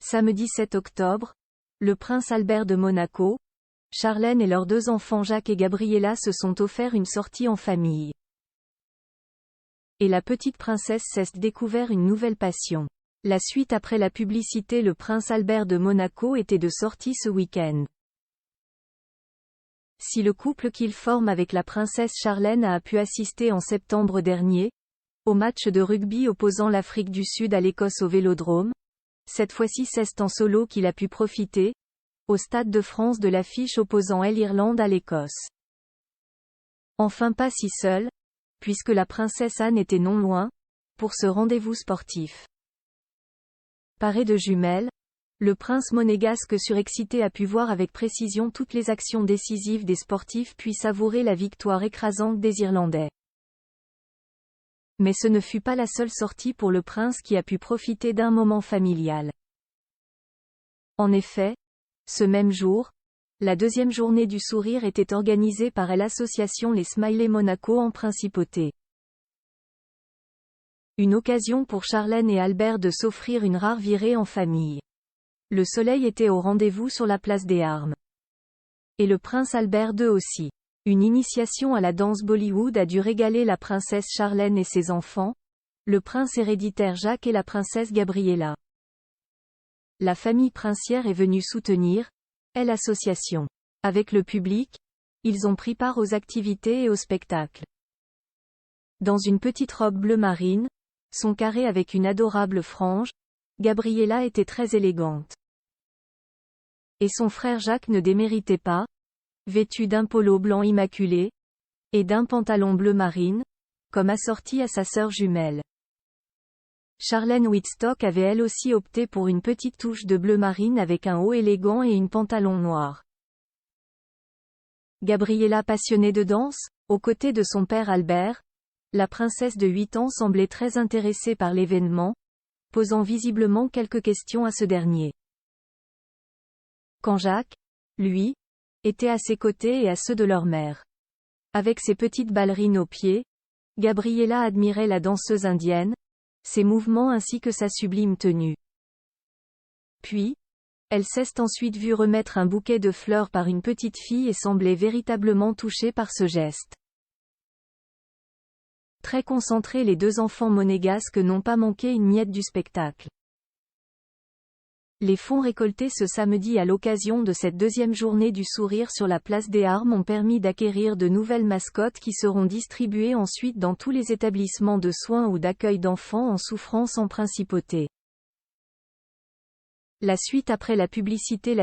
Samedi 7 octobre, le prince Albert de Monaco, Charlène et leurs deux enfants Jacques et Gabriella se sont offert une sortie en famille. Et la petite princesse s'est découvert une nouvelle passion. La suite après la publicité. Le prince Albert de Monaco était de sortie ce week-end. Si le couple qu'il forme avec la princesse Charlène a pu assister en septembre dernier, au match de rugby opposant l'Afrique du Sud à l'Écosse au Vélodrome, cette fois-ci c'est en solo qu'il a pu profiter, au Stade de France de l'affiche opposant l'Irlande à l'Écosse. Enfin pas si seul, puisque la princesse Anne était non loin, pour ce rendez-vous sportif. Paré de jumelles, le prince monégasque surexcité a pu voir avec précision toutes les actions décisives des sportifs puis savourer la victoire écrasante des Irlandais. Mais ce ne fut pas la seule sortie pour le prince qui a pu profiter d'un moment familial. En effet, ce même jour, la deuxième journée du sourire était organisée par l'association Les Smileys Monaco en principauté. Une occasion pour Charlène et Albert de s'offrir une rare virée en famille. Le soleil était au rendez-vous sur la place des Armes. Et le prince Albert II aussi. Une initiation à la danse Bollywood a dû régaler la princesse Charlène et ses enfants, le prince héréditaire Jacques et la princesse Gabriella. La famille princière est venue soutenir l'association. Avec le public, ils ont pris part aux activités et aux spectacles. Dans une petite robe bleu marine, son carré avec une adorable frange, Gabriella était très élégante. Et son frère Jacques ne déméritait pas, vêtu d'un polo blanc immaculé, et d'un pantalon bleu marine, comme assorti à sa sœur jumelle. Charlène Whitstock avait elle aussi opté pour une petite touche de bleu marine avec un haut élégant et une pantalon noir. Gabriella passionnée de danse, aux côtés de son père Albert, la princesse de 8 ans semblait très intéressée par l'événement, posant visiblement quelques questions à ce dernier. Quand Jacques, lui, était à ses côtés et à ceux de leur mère. Avec ses petites ballerines aux pieds, Gabriella admirait la danseuse indienne, ses mouvements ainsi que sa sublime tenue. Puis, elle s'est ensuite vue remettre un bouquet de fleurs par une petite fille et semblait véritablement touchée par ce geste. Très concentrés, les deux enfants monégasques n'ont pas manqué une miette du spectacle. Les fonds récoltés ce samedi à l'occasion de cette deuxième journée du sourire sur la place des Armes ont permis d'acquérir de nouvelles mascottes qui seront distribuées ensuite dans tous les établissements de soins ou d'accueil d'enfants en souffrance en principauté. La suite après la publicité.